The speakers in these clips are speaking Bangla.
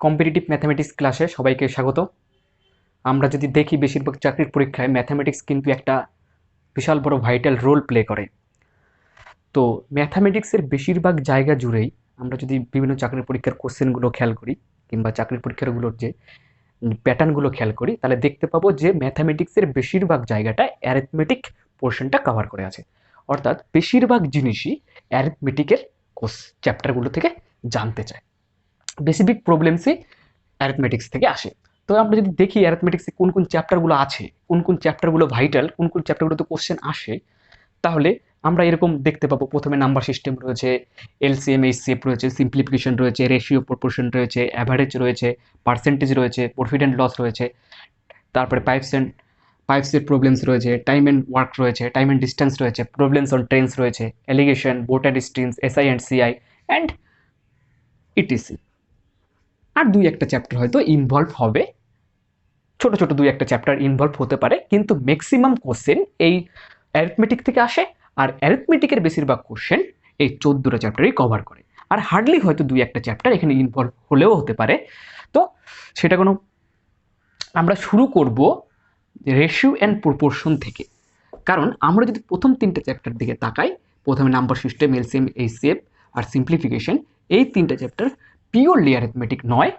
কম্পিটিটিভ ম্যাথামেটিক্স ক্লাসে সবাইকে স্বাগত। আমরা যদি দেখি বেশিরভাগ চাকরির পরীক্ষায় ম্যাথামেটিক্স কিন্তু একটা বিশাল বড় ভাইটাল রোল প্লে করে। তো ম্যাথামেটিক্সের বেশিরভাগ জায়গা জুড়েই আমরা যদি বিভিন্ন চাকরির পরীক্ষার কোশ্চেনগুলো খেয়াল করি কিংবা চাকরির পরীক্ষাগুলোর যে প্যাটার্নগুলো খেয়াল করি, তাহলে দেখতে পাবো যে ম্যাথামেটিক্সের বেশিরভাগ জায়গাটা অ্যারিথমেটিক পোর্শনটা কভার করে আছে। অর্থাৎ বেশিরভাগ জিনিসই অ্যারিথমেটিকের চ্যাপ্টারগুলো থেকে জানতে চায়। বেসিক প্রবলেমসই অ্যারিথমেটিক্স থেকে আসে। তো আমরা যদি দেখি অ্যারিথমেটিক্সে কোন কোন চ্যাপ্টারগুলো আছে, কোন কোন চ্যাপ্টারগুলো ভাইটাল, কোন কোন চ্যাপ্টারগুলোতে কোশ্চেন আসে, তাহলে আমরা এরকম দেখতে পাবো। প্রথমে নাম্বার সিস্টেম রয়েছে, এলসিএম এইচসিএফ রয়েছে, সিম্পলিফিকেশন রয়েছে, রেশিও প্রপোর্শন রয়েছে, অ্যাভারেজ রয়েছে, পার্সেন্টেজ রয়েছে, প্রফিট অ্যান্ড লস রয়েছে, তারপরে পাইপসের প্রবলেমস রয়েছে, টাইম অ্যান্ড ওয়ার্ক রয়েছে, টাইম অ্যান্ড ডিস্টেন্স রয়েছে, প্রবলেমস অন ট্রেন্স রয়েছে, alligation, boat and streams, SI and CI and etc. আর দুই একটা চ্যাপ্টার হয়তো ইনভলভ হবে, ছোট ছোট দুই একটা চ্যাপ্টার ইনভলভ হতে পারে, কিন্তু ম্যাক্সিমাম কোশ্চেন এই অ্যারিথমেটিক থেকে আসে। আর অ্যারিথমেটিকের বেশিরভাগ কোশ্চেন এই 14টা চ্যাপ্টারই কভার করে। আর হার্ডলি হয়তো দুই একটা চ্যাপ্টার এখানে ইনভলভ হলেও হতে পারে। তো সেটা কোনো, আমরা শুরু করব রেশিও অ্যান্ড প্রপোর্শন থেকে। কারণ আমরা যদি প্রথম তিনটে চ্যাপ্টার দিকে তাকাই, প্রথমে নাম্বার সিস্টেম, এলসিএম এইচসিএফ আর সিম্পলিফিকেশন, এই তিনটে চ্যাপ্টার পিওরলি অ্যারিথমেটিক নয়,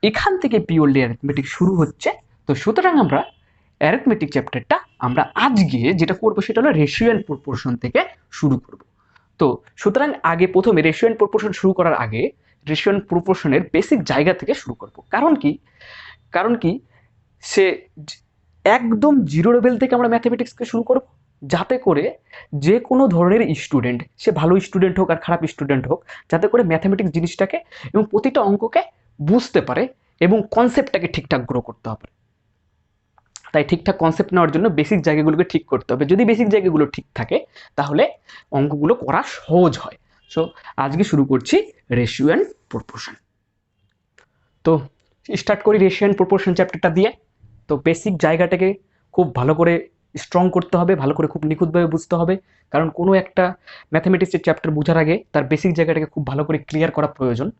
এখান থেকে পিওরলি অ্যারিথমেটিক শুরু হচ্ছে। তো সুতরাং আমরা অ্যারিথমেটিক চ্যাপ্টারটা আমরা আজকে যেটা করবো সেটা হলো রেশিও অ্যান্ড প্রপোর্শন থেকে শুরু করব। তো সুতরাং আগে প্রথমে রেশিও অ্যান্ড প্রপোর্শন শুরু করার আগে রেশিও অ্যান্ড প্রপোর্শনের বেসিক জায়গা থেকে শুরু করব। কারণ কি সে একদম জিরো লেভেল থেকে আমরা ম্যাথামেটিক্সকে শুরু করব, যাতে করে যে কোনো ধরনের স্টুডেন্ট, সে ভালো স্টুডেন্ট হোক আর খারাপ স্টুডেন্ট হোক, যাতে করে ম্যাথামেটিক্স জিনিসটাকে এবং প্রতিটা অঙ্ককে বুঝতে পারে এবং কনসেপ্টটাকে ঠিকঠাক গ্রো করতে হবে। তাই ঠিকঠাক কনসেপ্ট নেওয়ার জন্য বেসিক জায়গাগুলোকে ঠিক করতে হবে। যদি বেসিক জায়গাগুলো ঠিক থাকে তাহলে অঙ্কগুলো করা সহজ হয়। সো আজকে শুরু করছি রেশিও অ্যান্ড প্রপোর্শন। তো স্টার্ট করি রেশিও অ্যান্ড প্রপোর্শন চ্যাপ্টারটা দিয়ে। তো বেসিক জায়গাটাকে খুব ভালো করে স্ট্রং করতে হবে, ভালো করে খুব নিখুঁতভাবে বুঝতে হবে। কারণ কোনো একটা ম্যাথামেটিক্সের চ্যাপ্টার বোঝার আগে তার বেসিক জায়গাটাকে খুব ভালো করে ক্লিয়ার করা প্রয়োজন।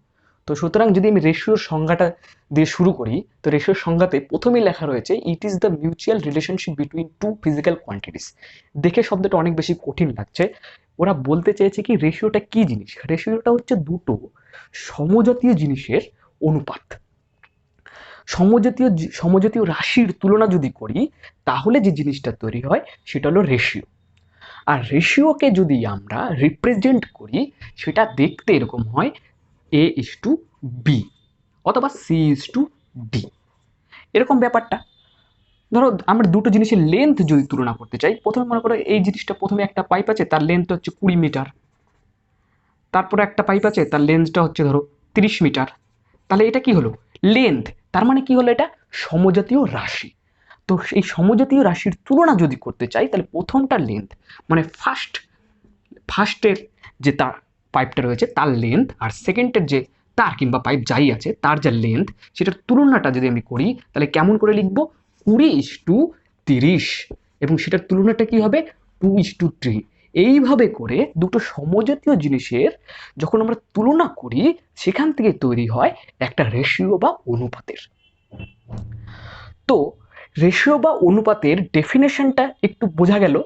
তো সুতরাং যদি আমি রেশিওর সংজ্ঞাটা দিয়ে শুরু করি, তো রেশিওর সংজ্ঞাতে প্রথমেই লেখা রয়েছে it is the mutual relationship between two physical quantities. দেখে শব্দটা অনেক বেশি কঠিন লাগছে। ওরা বলতে চেয়েছে কি রেশিওটা কি জিনিস? রেশিওটা হচ্ছে দুটো সমজাতীয় জিনিসের অনুপাত। সমজাতীয় রাশির তুলনা যদি করি তাহলে যে জিনিসটা তৈরি হয় সেটা হলো রেশিও। আর রেশিওকে যদি আমরা রিপ্রেজেন্ট করি সেটা দেখতে এরকম হয় A:B অথবা C:D, এরকম ব্যাপারটা। ধরো আমরা দুটো জিনিসের লেন্থ যদি তুলনা করতে চাই, প্রথমে মনে করো এই জিনিসটা, প্রথমে একটা পাইপ আছে তার লেন্থ হচ্ছে 20 মিটার, তারপরে একটা পাইপ আছে তার লেন্থটা হচ্ছে ধরো 30 মিটার। তাহলে এটা কি হলো? লেন্থ। তার মানে কি হলো? এটা সমজাতীয় রাশি। তো এই সমজাতীয় রাশির তুলনা যদি করতে চাই তাহলে প্রথমটা লেন্থ, মানে ফার্স্টের যে তার পাইপটা রয়েছে তার লেন্থ, আর সেকেন্ডের যে তার কিংবা পাইপ যাই আছে তার যা লেন্থ, সেটার তুলনাটা যদি আমি করি তাহলে কেমন করে লিখবো? 20:30, এবং সেটার তুলনাটা কি হবে? 2:3। এইভাবে করে দুটো সমজাতীয় জিনিসের যখন আমরা তুলনা করি সেখান থেকে তৈরি হয় একটা রেশিও বা অনুপাতের। তো রেশিও বা অনুপাতের ডেফিনেশনটা একটু বোঝা গেল।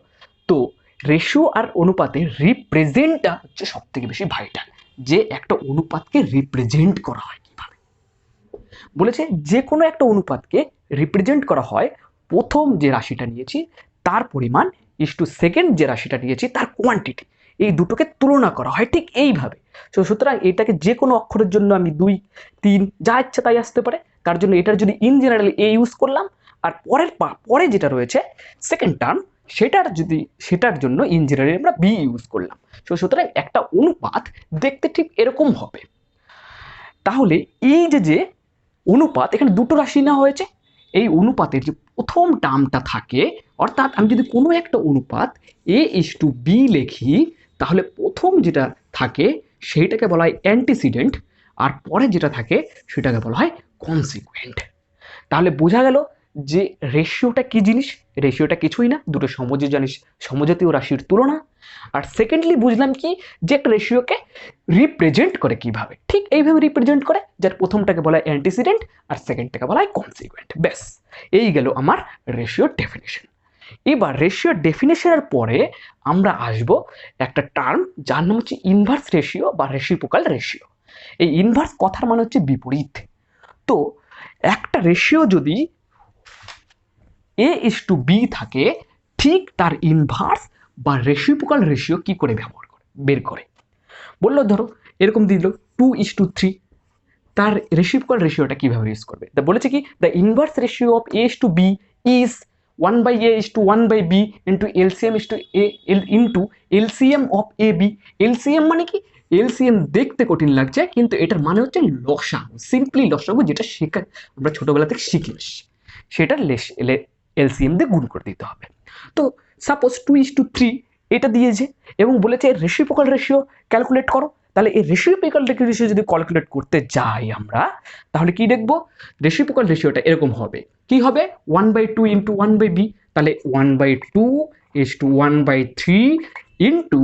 তো রেশিও আর অনুপাতের রিপ্রেজেন্টটা হচ্ছে সব থেকে বেশি ভাইটাল, যে একটা অনুপাতকে রিপ্রেজেন্ট করা হয় কিভাবে। বলেছে যে কোনো একটা অনুপাতকে রিপ্রেজেন্ট করা হয় প্রথম যে রাশিটা নিয়েছি তার পরিমাণ ইস্টু সেকেন্ড যে রাশিটা নিয়েছি তার কোয়ান্টিটি, এই দুটোকে তুলনা করা হয় ঠিক এইভাবে। সুতরাং এটাকে যে কোনো অক্ষরের জন্য আমি 2, 3 যা ইচ্ছা তাই আসতে পারে, তার জন্য এটার যদি ইন জেনারেল এ ইউজ করলাম, আর পরে যেটা রয়েছে সেকেন্ড টার্ম সেটার জন্য ইন জেনারেল আমরা বি ইউজ করলাম। সুতরাং একটা অনুপাত দেখতে ঠিক এরকম হবে। তাহলে এই যে অনুপাত, এখানে দুটো রাশি নেওয়া হয়েছে, এই অনুপাতের যে প্রথম টার্মটা থাকে, অর্থাৎ আমি যদি কোনো একটা অনুপাত A:B লিখি তাহলে প্রথম যেটা থাকে সেইটাকে বলা হয় অ্যান্টিসিডেন্ট, আর পরে যেটা থাকে সেটাকে বলা হয় কনসিকুয়েন্ট। তাহলে বোঝা গেল যে রেশিওটা কি জিনিস, রেশিওটা কিছুই না, দুটো সমজাতীয় রাশির তুলনা। আর সেকেন্ডলি বুঝলাম কি, যে একটা রেশিওকে রিপ্রেজেন্ট করে কিভাবে, ঠিক এইভাবে রিপ্রেজেন্ট করে, যার প্রথমটাকে বলা হয় অ্যান্টিসিডেন্ট আর সেকেন্ডটাকে বলা হয় কনসিকুয়েন্ট। ব্যাস, এই গেল আমার রেশিওর ডেফিনেশন। এবার রেশিওর ডেফিনেশনের পরে আমরা আসব একটা টার্ম যার নাম হচ্ছে ইনভার্স রেশিও বা রেসিপ্রোকাল রেশিও। এই ইনভার্স কথার মানে হচ্ছে বিপরীত। তো একটা রেশিও যদি A:B থাকে, ঠিক তার ইনভার্স বা রেসিপ্রোকাল রেশিও কি করে বের করে। বললো ধরো এরকম দিল 2:3, তার রেসিপ্রোকাল রেশিওটা কিভাবে ইউজ করবে, তা বলেছে কি the inverse ratio of A:B is 1/A:1/B into LCM is to A into LCM of AB। LCM মানে কি, এলসিএম দেখতে কঠিন লাগছে কিন্তু এটার মানে হচ্ছে লসাগু, সিম্পলি লসাগু, যেটা আমরা ছোটবেলা থেকে শিখে এসেছি, সেটার এলসিএম দিয়ে গুণ করে দিতে হবে। তো সাপোজ 2:3 এটা দিয়েছে এবং বলেছে রেসিপ্রোকাল রেশিও ক্যালকুলেট করো। তাহলে এই রেসিপ্রোকাল রেশিও যদি ক্যালকুলেট করতে যাই আমরা, তাহলে কি দেখবো, রেসিপ্রোকাল রেশিওটা এরকম হবে, কি হবে 1/2 ইন্টু 1/B, তাহলে 1/2:1/3 ইন্টু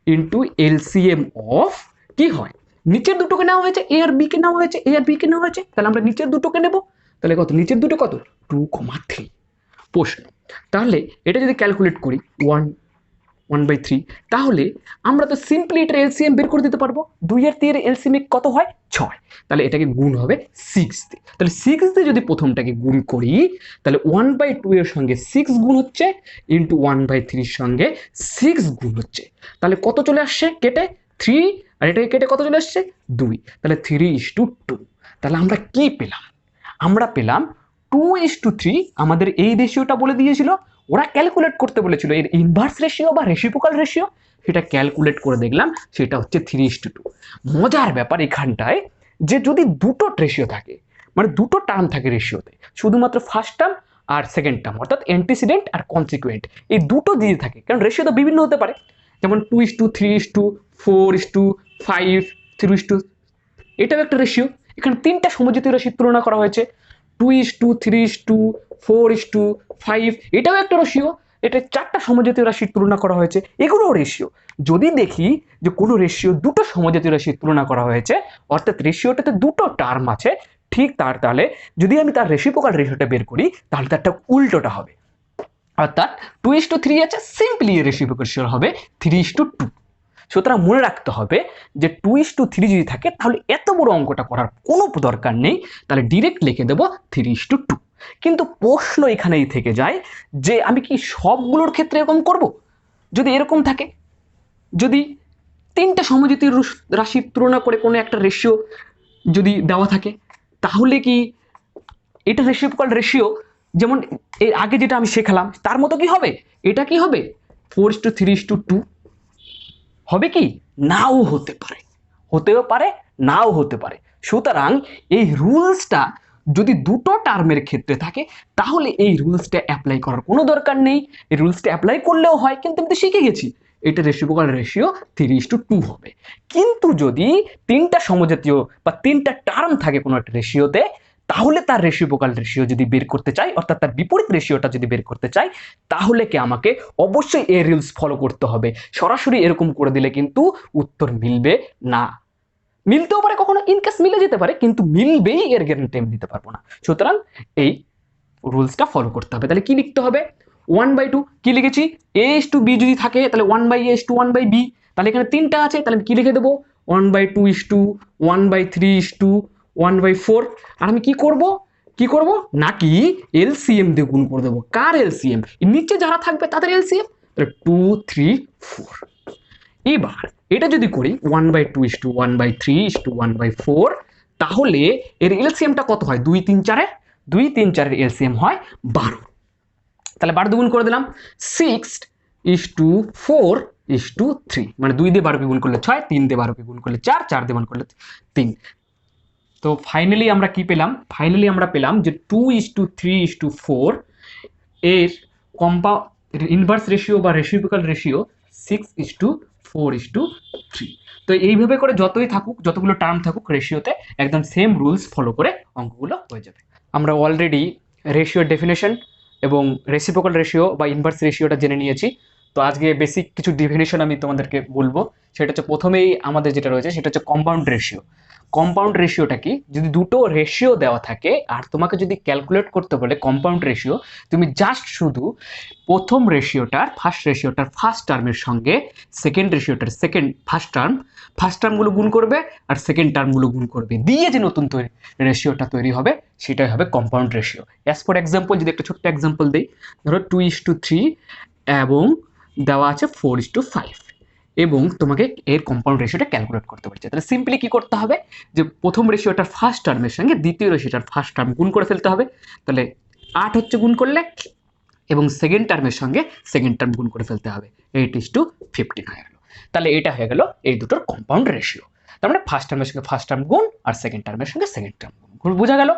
ইন্টু এলসিএম অফ, কি হয় নিচের দুটোকে নেওয়া হয়েছে, এ আর বি কে নেওয়া হয়েছে, এ আর বি কে নেওয়া হয়েছে, তাহলে আমরা নিচের দুটোকে নেব, তাহলে কত, নিচের দুটো কত 2,3। প্রশ্ন, তাহলে এটা যদি ক্যালকুলেট করি 1/3, তাহলে আমরা তো সিম্পলি এটা এলসিএম বের করে দিতে পারবো। 2 আর 3 এর এলসিএম কত হয় 6, তাহলে এটাকে গুণ হবে 6 দিয়ে। তাহলে 6 দিয়ে যদি প্রথমটাকে গুণ করি, তাহলে 1/2 এর সঙ্গে 6 গুণ হচ্ছে ইন্টু 1/3 এর সঙ্গে 6 গুণ হচ্ছে, তাহলে কত চলে আসছে কেটে 3, আর এটাকে কেটে কত চলে আসছে 2, তাহলে 3:2। তাহলে আমরা কি পেলাম, আমরা পেলাম 2:3। আমাদের এই রেশিওটা বলে দিয়েছিল, ওরা ক্যালকুলেট করতে বলেছিল এর ইনভার্স রেশিও বা রেসিপ্রোকাল রেশিও, সেটা ক্যালকুলেট করে দেখলাম সেটা হচ্ছে 3:2। মজার ব্যাপার এখানটায় যে যদি দুটো রেশিও থাকে, মানে দুটো টার্ম থাকে রেশিওতে, শুধুমাত্র ফার্স্ট টার্ম আর সেকেন্ড টার্ম, অর্থাৎ অ্যান্টিসিডেন্ট আর কনসিকুয়েন্ট, এই দুটো দিয়ে থাকে, কারণ রেশিও তো বিভিন্ন হতে পারে, যেমন 2:3:4:5 3:, এটাও একটা রেশিও। এখানে তিনটা সমজাতীয় রাশির তুলনা করা হয়েছে, 2:3:4:5, এটাও একটা রেশিও। এটা চারটা সমজাতীয় রাশির তুলনা করা হয়েছে, এগুলোও রেশিও। যদি দেখি যে কোনো রেশিও দুটো সমজাতীয় রাশির তুলনা করা হয়েছে, অর্থাৎ রেশিওটাতে দুটো টার্ম আছে, ঠিক তাহলে যদি আমি তার রেসিপ্রোকাল রেশিওটা বের করি, তাহলে তারটা উল্টোটা হবে, অর্থাৎ 2:3 আছে, সিম্পলি রেসিপ্রোকাল রেশিও হবে 3:2। সুতরাং মনে রাখতে হবে যে 2:3 যদি থাকে, তাহলে এত বড় অঙ্কটা করার কোনো দরকার নেই, তাহলে ডিরেক্ট লিখে দেবো 3:2। কিন্তু প্রশ্ন এখানেই থেকে যায় যে আমি কি সবগুলোর ক্ষেত্রে এরকম করব? যদি এরকম থাকে, যদি তিনটা সমজাতীয় রাশির তুলনা করে কোনো একটা রেশিও যদি দেওয়া থাকে, তাহলে কি এটা রেসিপ্রোকাল রেশিও, যেমন এর আগে যেটা আমি শেখালাম তার মতো কি হবে, এটা কি হবে 4:3:2 হবে, কি নাও হতে পারে, হতেও পারে নাও হতে পারে। সুতরাং এই রুলসটা যদি দুটো টার্মের ক্ষেত্রে থাকে, তাহলে এই রুলসটা অ্যাপ্লাই করার কোনো দরকার নেই, এই রুলসটা অ্যাপ্লাই করলেও হয়, কিন্তু আমি তো শিখে গেছি এটা রেসিপ্রোকাল রেশিও 3:2 হবে। কিন্তু যদি তিনটা সমজাতীয় বা তিনটা টার্ম থাকে কোনো একটা রেশিওতে, তাহলে তার রেসিপ্রোকাল রেশিও যদি বের করতে চাই, অর্থাৎ তার বিপরীত রেশিওটা যদি বের করতে চাই, তাহলে কি আমাকে অবশ্যই এই রুলস ফলো করতে হবে। সরাসরি এরকম করে দিলে কিন্তু উত্তর মিলবে না, মিলতেও পারে কখনো, ইনকেস মিলে যেতে পারে, কিন্তু মিলবেই এর গ্যারান্টি আমি দিতে পারবো না। সুতরাং এই রুলসটা ফলো করতে হবে। তাহলে কি লিখতে হবে, 1/2 কি লিখেছি, A:B যদি থাকে তাহলে 1/A:1/B, তাহলে এখানে তিনটা আছে, তাহলে কি লিখে দেবো 1/2:1/3:1/4। আর আমি কি করব নাকি এলসিএম দিয়ে গুণ করে দেবো। কার এলসিএম, নিচে যারা থাকবে তাদের এলসিএম, তাহলে 2 3 4। এবার এটা যদি করি 1/2:1/3:1/4, তাহলে এর এলসিএমটা কত হয়, 2 3 4, 2 3 4 এর এলসিএম হয় 12। তাহলে 12 গুণ করে দিলাম, 6:4:3, মানে 2 দিয়ে 12 কে গুণ করলে 6, 3 দিয়ে 12 কে গুণ করলে 4, 4 দিয়ে গুণ করলে 3। তো ফাইনালি আমরা কি পেলাম, ফাইনালি আমরা পেলাম যে 2:3:4 এর ইনভার্স রেশিও বা রেসিপ্রোকাল রেশিও 6:4:3। তো এইভাবে করে যতই থাকুক, যতগুলো টার্ম থাকুক রেশিওতে, একদম সেম রুলস ফলো করে অঙ্কগুলো হয়ে যাবে। আমরা অলরেডি রেশিও ডেফিনেশন এবং রেসিপ্রোকাল রেশিও বা ইনভার্স রেশিওটা জেনে নিয়েছি। তো আজকে বেসিক কিছু ডেফিনেশন আমি তোমাদেরকে বলবো। সেটা হচ্ছে প্রথমেই আমাদের যেটা রয়েছে সেটা হচ্ছে কম্পাউন্ড রেশিও। কম্পাউন্ড রেশিওটা কি? যদি দুটো রেশিও দেওয়া থাকে আর তোমাকে যদি ক্যালকুলেট করতে বলে কম্পাউন্ড রেশিও, তুমি জাস্ট শুধু প্রথম রেশিওটার ফার্স্ট টার্মের সঙ্গে সেকেন্ড রেশিওটার ফার্স্ট টার্মগুলো গুণ করবে আর সেকেন্ড টার্মগুলো গুণ করবে, দিয়ে যে নতুন রেশিওটা তৈরি হবে সেটাই হবে compound ratio. As for example যদি একটা ছোট্ট এক্সাম্পল দিই, ধরো 2:3 এবং দেওয়া আছে 4:5 এবং তোমাকে এর কম্পাউন্ড রেশিওটা ক্যালকুলেট করতে বলছে। তাহলে সিম্পলি কি করতে হবে, যে প্রথম রেশিওটার ফার্স্ট টার্মের সঙ্গে দ্বিতীয় রেশিওটার ফার্স্ট টার্ম গুণ করে ফেলতে হবে। তাহলে 8 হচ্ছে গুণ করলে, এবং সেকেন্ড টার্মের সঙ্গে সেকেন্ড টার্ম গুণ করে ফেলতে হবে, 8:15 হয়ে গেল। তাহলে এটা হয়ে গেল এই দুটোর কম্পাউন্ড রেশিও। তার মানে ফার্স্ট টার্মের সঙ্গে ফার্স্ট টার্ম গুণ আর সেকেন্ড টার্মের সঙ্গে সেকেন্ড টার্ম গুণ, বোঝা গেল?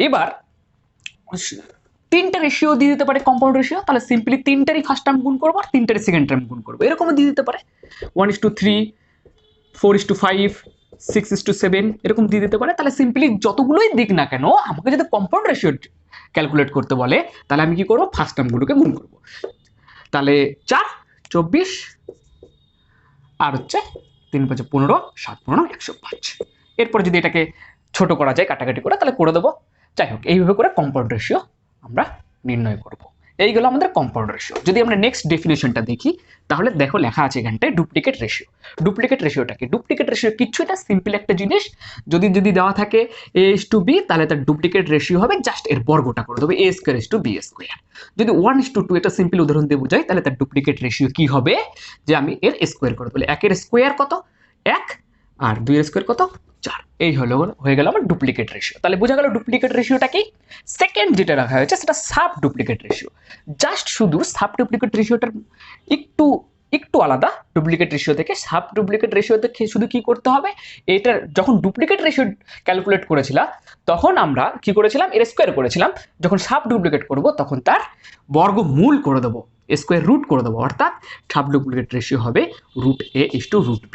এবার তিনটা রেশিও দিয়ে দিতে পারে কম্পাউন্ড রেশিও, তাহলে সিম্পলি তিনটারই ফার্স্ট টার্ম গুণ করবো আর তিনটারই সেকেন্ড টার্ম গুণ করবো, এরকমও দিয়ে দিতে পারে। 1:3, 4:5, 6:7 এরকম দিয়ে দিতে পারে। তাহলে সিম্পলি যতগুলোই দিক না কেন, আমাকে যদি কম্পাউন্ড রেশিও ক্যালকুলেট করতে বলে তাহলে আমি কি করবো, ফার্স্ট টার্মগুলোকে গুণ করবো। তাহলে 4, 24 আর হচ্ছে 3 × 5 = 15, 7 × 15 105। এরপর যদি এটাকে ছোট করা যায় কাটাকাটি করে তাহলে করে দেবো। যাই হোক, এইভাবে করে কম্পাউন্ড রেশিও আমরা নির্ণয় করব। এইগুলো আমাদের কম্পাউন্ড রেশিও। যদি আমরা নেক্সট ডেফিনেশনটা দেখি তাহলে দেখো লেখা আছে এখানটায় ডুপ্লিকেট রেশিও। ডুপ্লিকেট রেশিওটা কি? ডুপ্লিকেট রেশিও কিচ্ছু এটা সিম্পল একটা জিনিস, যদি দেওয়া থাকে a:b তাহলে তার ডুপ্লিকেট রেশিও হবে জাস্ট এর বর্গটা করে দেবে a²:b²। যদি 1:2 এটা সিম্পল উদাহরণ দিয়ে বোঝাই তাহলে তার ডুপ্লিকেট রেশিও কি হবে, যে আমি এর স্কোয়ার করে দেবো। 1 এর স্কোয়ার কত? 1, আর 2 এর স্কোয়ার কত? 4। এই হয়ে গেল আমার ডুপ্লিকেট রেশিও। তাহলে বোঝা গেল ডুপ্লিকেট রেশিওটা কি। সেকেন্ড যেটা রাখা হয়েছে সেটা সাব ডুপ্লিকেট রেশিও। জাস্ট শুধু সাব ডুপ্লিকেট রেশিওটার একটু একটু আলাদা ডুপ্লিকেট রেশিও থেকে। সাব ডুপ্লিকেট রেশিওতে শুধু কি করতে হবে, এটা যখন ডুপ্লিকেট রেশিও ক্যালকুলেট করেছিলাম তখন আমরা কি করেছিলাম, এর স্কোয়ার করেছিলাম। যখন সাব ডুপ্লিকেট করব তখন তার বর্গমূল করে দেবো, স্কোয়ার রুট করে দেবো, অর্থাৎ সাব ডুপ্লিকেট রেশিও হবে √a:√b।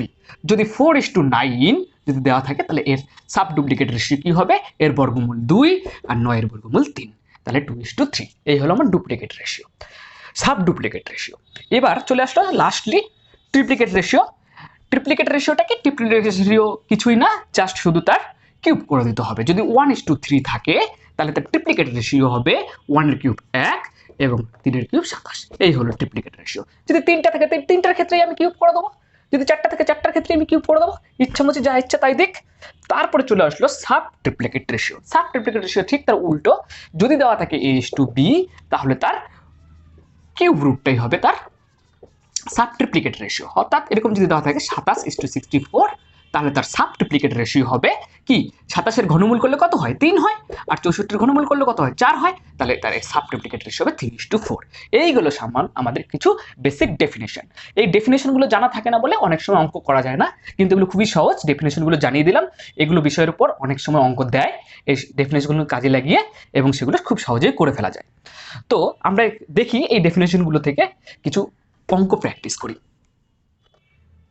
যদি 4:9 যদি দেওয়া থাকে তাহলে এর সাব ডুপ্লিকেট রেশিও কি হবে, এর বর্গমূল 2 আর 9 এর বর্গমূল 3, তাহলে 2:3। এই হলো আমার duplicate ratio, sub duplicate ratio. এবার চলে আসলো লাস্টলি ট্রিপ্লিকেট রেশিও। ট্রিপ্লিকেট রেশিওটা কি? ট্রিপ্লিকেট রেশিও কিছুই না, জাস্ট শুধু তার কিউব করে দিতে হবে। যদি 1:3 থাকে তাহলে তার ট্রিপ্লিকেট রেশিও হবে 1 এর কিউব 1 এবং 3 এর কিউব 27। এই হলো ট্রিপ্লিকেট রেশিও। যদি 3টা থাকে তিনটার ক্ষেত্রেই আমি কিউব করে দেবো, যদি 4টা থাকে 4টার ক্ষেত্রে আমি কিউব করে দেবো, ইচ্ছা মতো যা ইচ্ছা তাই দিক। তারপরে চলে আসলো সাব ট্রিপ্লিকেট রেশিও। সাব ট্রিপ্লিকেট রেশিও ঠিক তার উল্টো। যদি দেওয়া থাকে a:b তাহলে তার কিউব রুটটাই হবে তার সাব ট্রিপ্লিকেট রেশিও। অর্থাৎ এরকম যদি দেওয়া থাকে 27:64 তাহলে তার সাব ট্রিপ্লিকেট রেশিও হবে কি, 27-এর ঘনমূল করলে কত হয়? 3 হয়, আর 64-এর ঘনমূল করলে কত হয়? 4 হয়। তাহলে তার সাব ট্রিপ্লিকেট রেশিও হবে 3:4। এইগুলো সামান আমাদের কিছু বেসিক ডেফিনেশন। এই ডেফিনেশনগুলো জানা থাকে না বলে অনেক সময় অঙ্ক করা যায় না, কিন্তু এগুলো খুবই সহজ। ডেফিনেশনগুলো জানিয়ে দিলাম, এগুলো বিষয়ের উপর অনেক সময় অঙ্ক দেয়, এই ডেফিনেশনগুলো কাজে লাগিয়ে এবং সেগুলো খুব সহজেই করে ফেলা যায়। তো আমরা দেখি এই ডেফিনেশনগুলো থেকে কিছু অঙ্ক প্র্যাকটিস করি।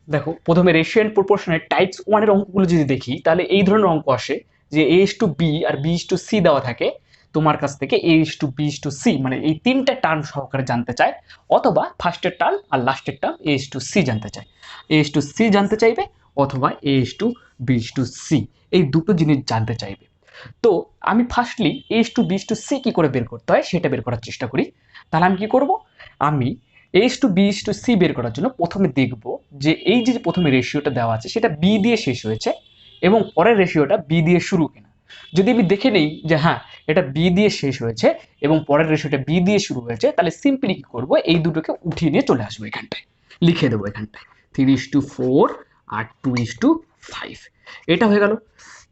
দেখো, প্রথমে রেশিও এন্ড প্রপোর্শনের টাইপস 1 এর অঙ্কগুলো যদি দেখি তাহলে এই ধরনের অঙ্ক আসে যে a:b আর b:c দেওয়া থাকে, তোমার কাছ থেকে a:b:c মানে এই তিনটা টার্ম সহকারে জানতে চায়, অথবা ফার্স্টের টার্ম আর লাস্টের টার্ম a:c জানতে চায়। a:c জানতে চাইবে অথবা a:b:c, এই দুটো জিনিস জানতে চাইবে। তো আমি ফার্স্টলি a:b:c কি করে বের করতে হয় সেটা বের করার চেষ্টা করি। তাহলে আমি কি করব, আমি a:b:c বের করার জন্য প্রথমে দেখব যে এই যে প্রথমে রেশিওটা দেওয়া আছে সেটা b দিয়ে শেষ হয়েছে এবং পরের রেশিওটা b দিয়ে শুরু কিনা। যদি আমি দেখে নেই যে হ্যাঁ এটা b দিয়ে শেষ হয়েছে এবং পরের রেশিওটা b দিয়ে শুরু হয়েছে, তাহলে সিম্পলি কি করব, এই দুটোকে উঠিয়ে নিয়ে চলে আসবো এখানটায়, লিখে দেবো এখানটায় 3:4 আর 2:5। এটা হয়ে গেল।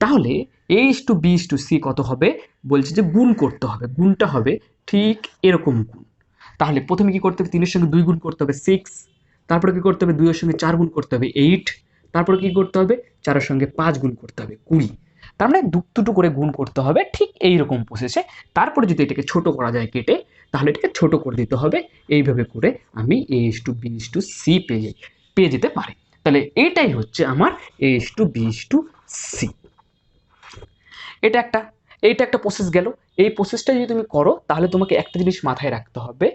তাহলে a:b:c কত হবে, বলছে যে গুণ করতে হবে। গুণটা হবে ঠিক এরকম গুণ। তাহলে প্রথমে কি করতে হবে, 3 এর সঙ্গে 2 গুণ করতে হবে 6, তারপরে কি করতে হবে 2 এর সঙ্গে 4 গুণ করতে হবে 8, তারপরে কি করতে হবে 4 এর সঙ্গে 5 গুণ করতে হবে 20। তার মানে দুটো করে গুণ করতে হবে ঠিক এই রকম প্রসেসে। তারপরে যদি এটাকে ছোট করা যায় কেটে, তাহলে এটাকে ছোট করে দিতে হবে। এইভাবে করে আমি a:b:c পেয়ে যেতে পারি। তাহলে এইটাই হচ্ছে আমার a:b:c। এটা একটা। এইটা একটা প্রসেস গেল। এই প্রসেসটা যদি তুমি করো তাহলে তোমাকে একটা জিনিস মাথায় রাখতে হবে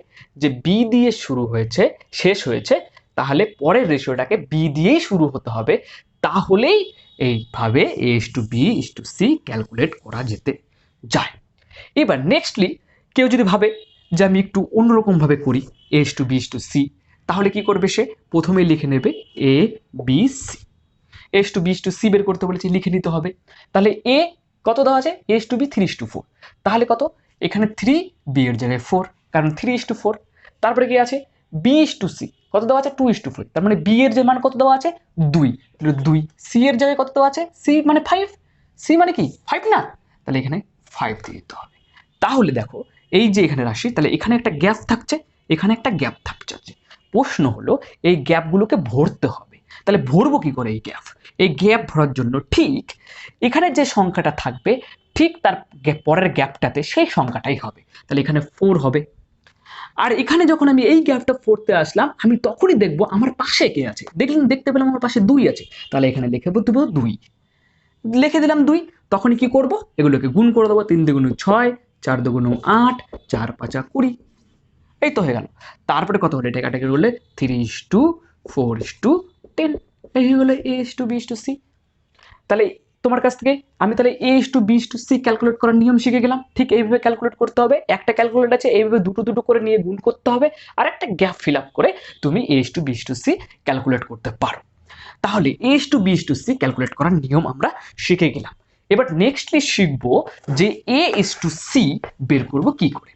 যে বি দিয়ে শুরু হয়েছে, শেষ হয়েছে, তাহলে পরের রেশিওটাকে বি দিয়েই শুরু হতে হবে, তাহলেই এইভাবে A:B:C ক্যালকুলেট করা যেতে যায়। এবার নেক্সটলি কেউ যদি ভাবে যে আমি একটু অন্যরকমভাবে করি A:B:C, তাহলে কি করবে সে? প্রথমে লিখে নেবে ABC। A:B:C বের করতে বলেছি, লিখে নিতে হবে। তাহলে এ কত দেওয়া আছে? A:B 3:4। তাহলে কত? এখানে 3, বি এর জায়গায় 4, কারণ 3:4। তারপরে কি আছে? B:C কত দেওয়া আছে? 2:4। তার মানে বি এর যে মান কত দেওয়া আছে? 2। তাহলে 2। সি এর জায়গায় কত দেওয়া আছে? সি মানে 5। সি মানে কি? 5 না? তাহলে এখানে 5 দিয়ে দিতে হবে। তাহলে দেখো এই যে এখানে রাশি, তাহলে এখানে একটা গ্যাপ থাকছে, এখানে একটা গ্যাপ থাকছে। প্রশ্ন হলো এই গ্যাপগুলোকে ভরতে হবে। তাহলে ভরবো কি করে এই গ্যাপ? এই গ্যাপ ভরার জন্য ঠিক এখানে যে সংখ্যাটা থাকবে ঠিক তার পরের গ্যাপটাতে সেই সংখ্যাটাই হবে। তাহলে এখানে 4 হবে। আর এখানে যখন আমি এই গ্যাপটা পড়তে আসলাম, আমি তখনই দেখবো আমার পাশে কে আছে। দেখতে পেলাম আমার পাশে 2 আছে, তাহলে এখানে লিখে দেবো 2। লিখে দিলাম 2। তখনই কি করব? এগুলোকে গুণ করে দেবো। 3 দুগুণ 6, 4 দুগুণ 8, 4 5 20। এই তো হয়ে গেল। তারপরে কত হলো? এটা কাটাকাটি করলে 3:4:10। এই হয়ে গেল A:B:C। তাহলে তোমার কাছ থেকে আমি তাহলে A:B:C ক্যালকুলেট করার নিয়ম শিখে গেলাম। ঠিক এইভাবে ক্যালকুলেট করতে হবে। একটা ক্যালকুলেট আছে, এইভাবে দুটো দুটো করে নিয়ে গুণ করতে হবে, আর একটা গ্যাপ ফিল আপ করে তুমি A:B:C ক্যালকুলেট করতে পারো। তাহলে A:B:C ক্যালকুলেট করার নিয়ম আমরা শিখে গেলাম। এবার নেক্সটলি শিখবো যে A:C বের করব কি করে।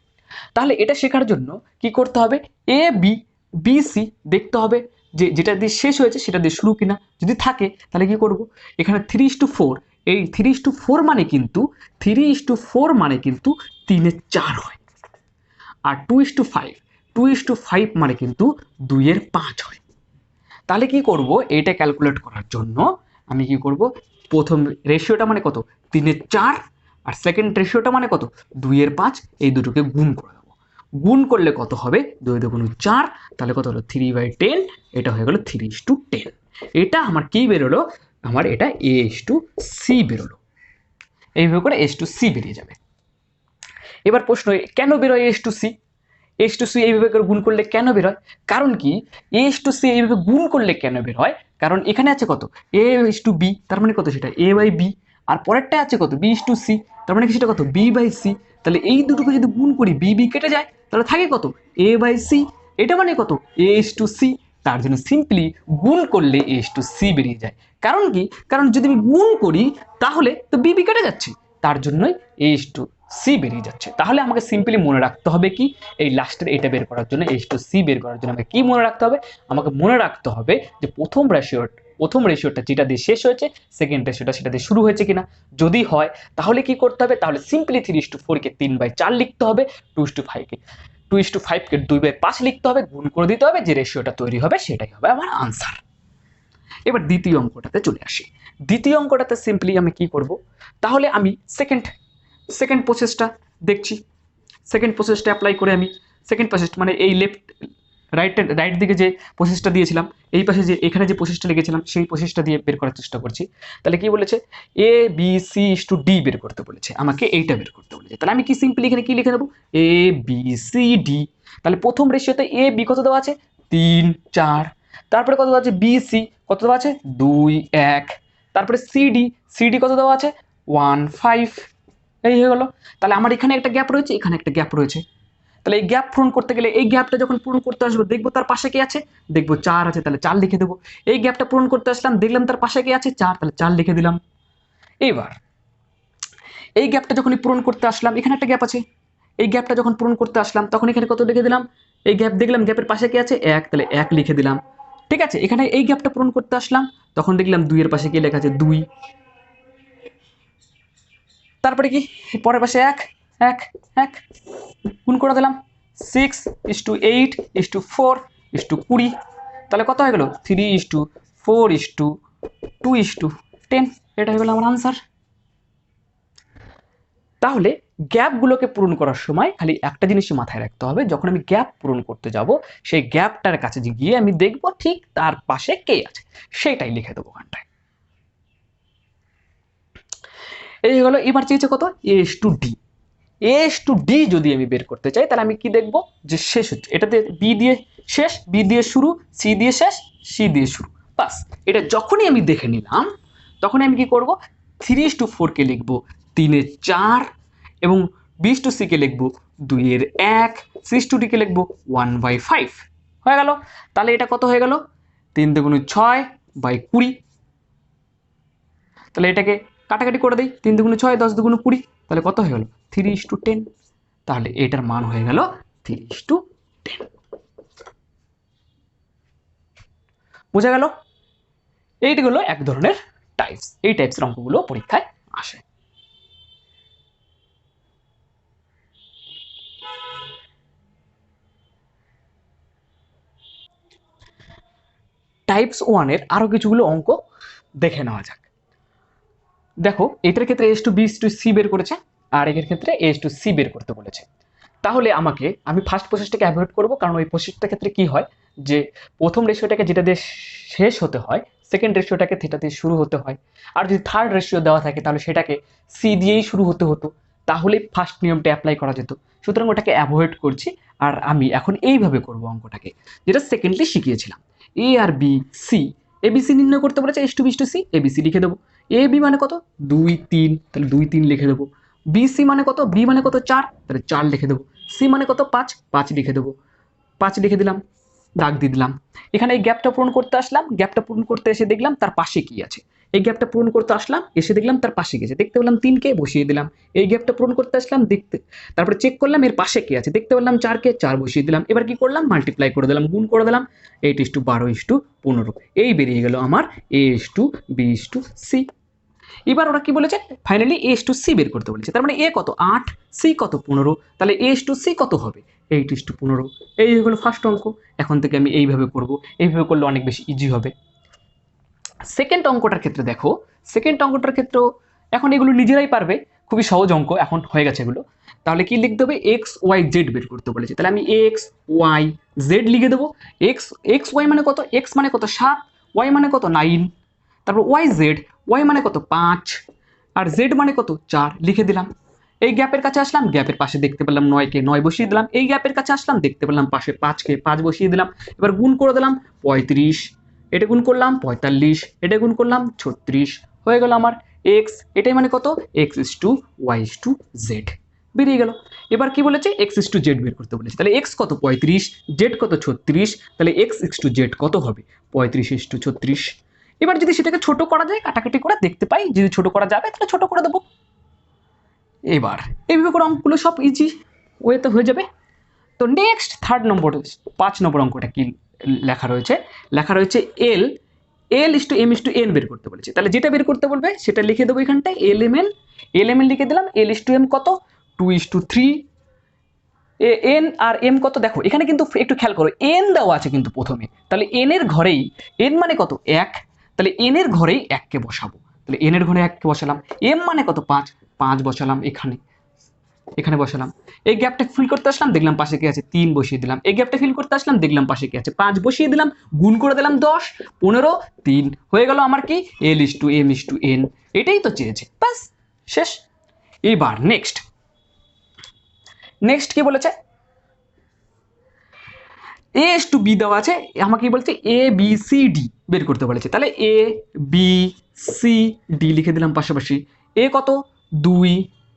তাহলে এটা শেখার জন্য কি করতে হবে? A:B:C দেখতে হবে যে যেটা দিয়ে শেষ হয়েছে সেটা দিয়ে শুরু কিনা। যদি থাকে তাহলে কি করব? এখানে 3:4, এই 3:4 মানে কিন্তু 3:4 4 হয়। আর 2:5 মানে কিন্তু 2/5 হয়। তাহলে কি করব? এটা ক্যালকুলেট করার জন্য আমি কি করব? প্রথম রেশিওটা মানে কত? 3/4, আর সেকেন্ড রেশিওটা মানে কত? 2/5। এই দুটোকে গুণ করে দেবো। গুণ করলে কত হবে? 2 দুগুণ 4, তাহলে কত হলো? 3/10। এটা হয়ে গেল 3:10। এটা আমার কি বেরোলো? আমার এটা A:C বেরোলো। এইভাবে করে A:C বেরিয়ে যাবে। এবার প্রশ্ন, কেন বেরোয় A:C? A:C এইভাবে করে গুণ করলে কেন বের হয়? কারণ কি A:C এইভাবে গুণ করলে কেন বের হয়? কারণ এখানে আছে কত? A:B, তার মানে কত সেটা? A/B। আর পরেরটা আছে কত? B:C, তার মানে কি সেটা কত? B/C। তাহলে এই দুটোকে যদি গুণ করি, B কেটে যায়, তাহলে থাকে কত? A/C। এটা মানে কত? A:C। তার জন্য সিম্পলি গুণ করলে A:C বেরিয়ে যায়। কারণ কি? কারণ যদি আমি গুণ করি তাহলে তো B কেটে যাচ্ছে, তার জন্যই A:C বেরিয়ে যাচ্ছে। তাহলে আমাকে সিম্পলি মনে রাখতে হবে কি? এই লাস্টের এটা বের করার জন্য, A:C বের করার জন্য আমাকে কি মনে রাখতে হবে? আমাকে মনে রাখতে হবে যে প্রথম রেশিওটা যেটা দিয়ে শেষ হয়েছে, সেকেন্ড রেশিওটা সেটা দিয়ে শুরু হয়েছে কিনা। যদি হয় তাহলে কি করতে হবে? তাহলে সিম্পলি 3:4 কে 3/4 লিখতে হবে, 2:5 কে 2/5 লিখতে হবে, গুণ করে দিতে হবে, যে রেশিওটা তৈরি হবে সেটাই হবে আমার আনসার। এবার দ্বিতীয় অঙ্কটাতে চলে আসি। দ্বিতীয় অঙ্কটাতে সিম্পলি আমি কি করব? তাহলে আমি সেকেন্ড প্রসেসটা দেখছি। সেকেন্ড প্রসেসটা অ্যাপ্লাই করে আমি সেকেন্ড প্রসেস মানে এই রাইট দিকে যে প্রসেসটা দিয়েছিলাম, এই পাশে যে এখানে যে প্রসেসটা লিখেছিলাম সেই প্রসেসটা দিয়ে বের করার চেষ্টা করছি। তাহলে কি বলেছে? A:B:C:D বের করতে বলেছে, আমাকে এইটা বের করতে বলেছে। তাহলে আমি কি সিম্পলি এখানে কি লিখে দেবো? A:B:C:D। তাহলে প্রথম রেশিওতে A:B কত দেওয়া আছে? 3:4। তারপরে কত দেওয়া আছে? B:C কত দেওয়া আছে? 2:1। তারপরে CD কত দেওয়া আছে? 1:5। এই হয়ে গেল। তাহলে আমার এখানে একটা গ্যাপ রয়েছে, এখানে একটা গ্যাপ রয়েছে। তাহলে এই গ্যাপ পূরণ করতে গেলে, এই গ্যাপটা যখন পূরণ করতে আসবো দেখবো তার পাশে কে আছে? দেখবো 4 আছে, তাহলে 4 লিখে দেবো। এই গ্যাপটা পূরণ করতে আসলাম, দেখলাম তার পাশে কে আছে? 4, তাহলে 4 লিখে দিলাম। এবার এই গ্যাপটা যখনই পূরণ করতে আসলাম, এখানে একটা গ্যাপ আছে, এই গ্যাপটা যখন পূরণ করতে আসলাম তখন এখানে কত লিখে দিলাম? এই গ্যাপ দেখলাম, গ্যাপের পাশে কে আছে? 1, তাহলে 1 লিখে দিলাম। ঠিক আছে, এখানে এই গ্যাপটা পূরণ করতে আসলাম, তখন দেখলাম 2 এর পাশে কি লেখা আছে? 2। তারপরে কি? পরের পাশে 1, 1, 1 গুণ করে দিলাম। 6:8:4:20। তাহলে কত হয়ে গেল? 3:4:2:10। এটা হয়ে গেল আমার আনসার। তাহলে গ্যাপগুলোকে পূরণ করার সময় খালি একটা জিনিসই মাথায় রাখতে হবে, যখন আমি গ্যাপ পূরণ করতে যাব সেই গ্যাপটার কাছে গিয়ে আমি দেখব ঠিক তার পাশে কে আছে, সেটাই লিখে দেবো ওখানটায়। এই হলো। এবার চেয়েছে কত, S to D. S to D যদি আমি বের করতে চাই তাহলে আমি কি দেখব, যে শেষ হচ্ছে এটাতে বি দিয়ে শেষ, বি দিয়ে শুরু, সি দিয়ে শেষ, সি দিয়ে শুরু। বাস, এটা যখনই আমি দেখে নিলাম তখনই আমি কি করব, 3:4 কে লিখবো 3/4 এবং 20:c কে লিখবো 2/1, 6:d কে লিখবো 1/5। হয়ে গেল। তাহলে এটা কত হয়ে গেল, 3 × 6/20। তাহলে এটাকে কাটাকাটি করে দিই, 3 × 6 10 × 20, তাহলে কত হয়ে গেল 3:10। তাহলে এটার মান হয়ে গেল 3:10। বোঝা গেল? এইটি হলো এক ধরনের টাইপস। এই টাইপসের অঙ্কগুলো পরীক্ষায় আসে। টাইপস 1 এর আরো কিছুগুলো অঙ্ক দেখে নেওয়া যাক। দেখো, এটার ক্ষেত্রে S to B to C বের করেছে, আর এর ক্ষেত্রে এস টু সি বের করতে বলেছে। তাহলে আমি ফার্স্ট প্রসেসটাকে অ্যাভয়েড করব, কারণ ওই প্রসেসটার ক্ষেত্রে কি হয়, যে প্রথম রেশিওটাকে যেটা দিয়ে শেষ হতে হয়, সেকেন্ড রেশিওটাকে থিটা দিয়ে শুরু হতে হয়। আর যদি থার্ড রেশিও দেওয়া থাকে তাহলে সেটাকে সি দিয়েই শুরু হতে হতো, তাহলে ফার্স্ট নিয়মটা অ্যাপ্লাই করা যেত। সুতরাং ওটাকে অ্যাভয়েড করছি, আর আমি এখন এইভাবে করব অঙ্কটাকে, যেটা সেকেন্ডলি শিখিয়েছিলাম। এ আর বি সি, এবিসি নির্ণয় করতে বলেছে, S to B to C, ABC লিখে দেবো। এ বি মানে কত, 2 3, তাহলে 2 3 লিখে দেবো। বি সি মানে কত, বি মানে কত 4, তাহলে 4 লিখে দেবো। সি মানে কত 5, 5 লিখে দেবো। 5 লিখে দিলাম, দাগ দিয়ে দিলাম। এখানে এই গ্যাপটা পূরণ করতে আসলাম, গ্যাপটা পূরণ করতে এসে দেখলাম তার পাশে কি আছে। এই গ্যাপটা পূরণ করতে আসলাম, এসে দেখলাম তার পাশে কি আছে, দেখতে পেলাম 3 কে, বসিয়ে দিলাম। এই গ্যাপটা পূরণ করতে আসলাম, দেখতে তারপরে চেক করলাম এর পাশে কি আছে, দেখতে পেলাম 4 কে, 4 বসিয়ে দিলাম। এবার কি করলাম, মাল্টিপ্লাই করে দিলাম, গুণ করে দিলাম। 8:12:15, এই বেরিয়ে গেল আমার A:B:C। এবার ওরা কি বলেছে, ফাইনালি এস টু সি বের করতে বলেছে। তার মানে এ কত 8, সি কত 15, তাহলে এস টু সি কত হবে 8:15। এই হলো ফার্স্ট অঙ্ক। এখন থেকে আমি এইভাবে করব, এইভাবে করলে অনেক বেশি ইজি হবে। সেকেন্ড অঙ্কটার ক্ষেত্রে দেখো, সেকেন্ড অঙ্কটার ক্ষেত্রেও এখন এগুলো নিজেরাই পারবে, খুবই সহজ অঙ্ক এখন হয়ে গেছে এগুলো। তাহলে কি লিখতে হবে, এক্স ওয়াই জেড বের করতে বলেছে, তাহলে আমি এক্স ওয়াই জেড লিখে দেবো। এক্স এক্স ওয়াই মানে কত, এক্স মানে কত 7, ওয়াই মানে কত 9, তারপর ওয়াই জেড, ওয়াই মানে কত 5, আর জেড মানে কত 4 লিখে দিলাম। এই গ্যাপের কাছে আসলাম, গ্যাপের পাশে দেখতে পেলাম 9 কে, 9 বসিয়ে দিলাম। এই গ্যাপের কাছে আসলাম, দেখতে পেলাম পাশে 5 কে, 5 বসিয়ে দিলাম। এবার গুণ করে দিলাম 35, এটা গুণ করলাম 45, এটা গুণ করলাম 36, হয়ে গেল আমার এক্স। এটাই মানে কত, x is to Y is to Z বেরিয়ে গেল। এবার কি বলেছে, এক্স ইস টু জেড বের করতে বলেছে, তাহলে এক্স কত 35, জেড কত 36, তাহলে এক্স ইস টু জেড কত হবে 35:36। এবার যদি সেটাকে ছোট করা যায়, কাটাকাটি করে দেখতে পাই, যদি ছোট করা যাবে তাহলে ছোট করে দেবো। এবার এইভাবে করে অঙ্কগুলো সব ইজি ওয়েতে হয়ে যাবে। তো নেক্সট থার্ড নম্বর 5 নম্বর অঙ্কটা কি লেখা রয়েছে, লেখা রয়েছে এল এল is to M is to N বের করতে বলেছে। তাহলে যেটা বের করতে বলবে সেটা লিখে দেবো এখানটায়, এল এম এন লিখে দিলাম। এল ইস টু এম কত 2:3, এন আর এম কত, দেখো এখানে কিন্তু একটু খেয়াল করো, এন দেওয়া আছে কিন্তু প্রথমে, তাহলে এন এর ঘরেই, এন মানে কত 1, তাহলে এন এর ঘরেই 1 কে বসাবো, তাহলে এন এর ঘরে 1 কে বসালাম। এম মানে কত 5, 5 বসালাম এখানে, এখানে বসালাম। এই গ্যাপটা ফিল করতে আসলাম, দেখলাম পাশে কি আছে 3 বসিয়ে দিলাম। এই গ্যাপটা ফিল করতে আসলাম, দেখলাম পাশে কি আছে 5 বসিয়ে দিলাম। গুণ করে দিলাম 10, 15, 3 হয়ে গেল আমার কি এল is to M is to N. এটাই তো চেয়েছে, বাস শেষ। এবার নেক্সট নেক্সট কি বলেছে, এ এস টু বি দেওয়া আছে, আমাকে কি বলছে এ বি সি ডি বের করতে বলেছে। তাহলে এ বি সি ডি লিখে দিলাম পাশাপাশি। এ কত 2,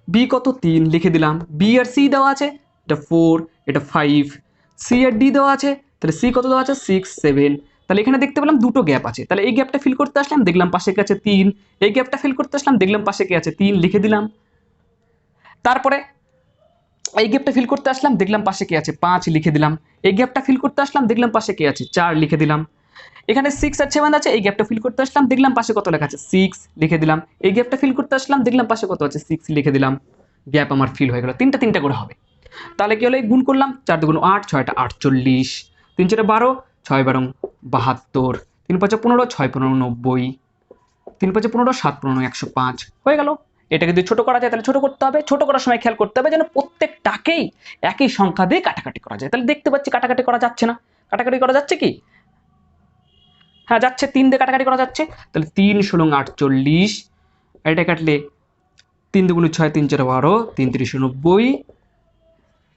বি কত 3 লিখে দিলাম। বি আর সি দেওয়া আছে, এটা 4, এটা 5, সি আর ডি দেওয়া আছে, তাহলে সি কত দেওয়া আছে 6 7। তাহলে এখানে দেখতে পেলাম দুটো গ্যাপ আছে, তাহলে এই গ্যাপটা ফিল করতে আসলাম, দেখলাম পাশে কি আছে 3, এই গ্যাপটা ফিল করতে আসলাম, দেখলাম পাশে কি আছে 3 লিখে দিলাম। তারপরে এই গ্যাপটা ফিল করতে আসলাম, দেখলাম পাশে কি আছে 5 লিখে দিলাম। এই গ্যাপটা ফিল করতে আসলাম, দেখলাম পাশে কি আছে 4 লিখে দিলাম। এখানে 6 আর 7 আছে, এই গ্যাপটা ফিল করতে আসলাম, দেখলাম পাশে কত লেখা আছে 6 লিখে দিলাম। এই গ্যাপটা ফিল করতে আসলাম, দেখলাম পাশে কত আছে 6 লিখে দিলাম। গ্যাপ আমার ফিল হয়ে গেল, তিনটা তিনটা করে হবে। তাহলে কি হলো, গুণ করলাম 4 2 8, 6 48, 3 4 12, 6 12 72, 3 5 15, 6 15 90, 3 5 15, 7 15 105 হয়ে গেল। এটাকে যদি ছোট করা যায় তাহলে ছোট করতে হবে, ছোট করার সময় খেয়াল করতে হবে যেন প্রত্যেকটাকেই একই সংখ্যা দিয়ে কাটাকাটি করা যায়। তাহলে দেখতে পাচ্ছি কাটাকাটি করা যাচ্ছে না, কাটাকাটি করা যাচ্ছে কি, হ্যাঁ যাচ্ছে, 3 দিয়ে কাটাকাটি করা যাচ্ছে। তাহলে 3 16 48, এটা কাটলে 3 দুগুণে 6, 3 4 12, 3 3 90,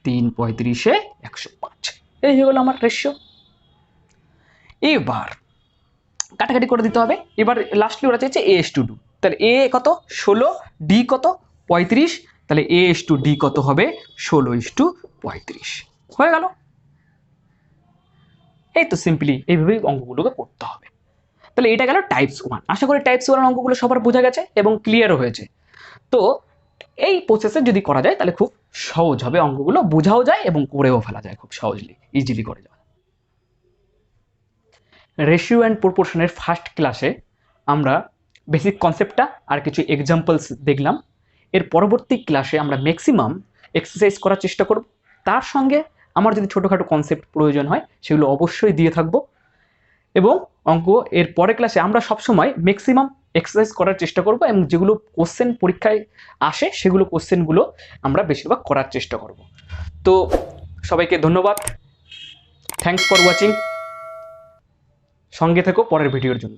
3 35 105। এই হয়ে গেল আমার রেশিও। এবার কাটাকাটি করে দিতে হবে। এবার লাস্টলি ওরা চাইছে A/D, তাহলে A কত 16, D কত 35, তাহলে A/D কত হবে 16:35। হয়ে গেল। এই তো সিম্পলি এইভাবেই অঙ্কগুলোকে করতে হবে। তাহলে এটা গেল টাইপস 1। আশা করি টাইপস 1 অঙ্কগুলো সবার বোঝা গেছে এবং ক্লিয়ারও হয়েছে। তো এই প্রসেসে যদি করা যায় তাহলে খুব সহজ হবে, অঙ্কগুলো বোঝাও যায় এবং করেও ফেলা যায় খুব সহজলি, ইজিলি করে যায়। রেশিও অ্যান্ড প্রপোর্শনের ফার্স্ট ক্লাসে আমরা বেসিক কনসেপ্টটা আর কিছু এক্সাম্পলস দেখলাম। এর পরবর্তী ক্লাসে আমরা ম্যাক্সিমাম এক্সারসাইজ করার চেষ্টা করব। তার সঙ্গে আমার যদি ছোটোখাটো কনসেপ্ট প্রয়োজন হয় সেগুলো অবশ্যই দিয়ে থাকবো। এবং অঙ্ক এর পরের ক্লাসে আমরা সবসময় ম্যাক্সিমাম এক্সারসাইজ করার চেষ্টা করব এবং যেগুলো কোশ্চেন পরীক্ষায় আসে সেগুলো কোশ্চেনগুলো আমরা বেশিরভাগ করার চেষ্টা করব। তো সবাইকে ধন্যবাদ, থ্যাঙ্কস ফর ওয়াচিং। সঙ্গে থেকো পরের ভিডিওর জন্য।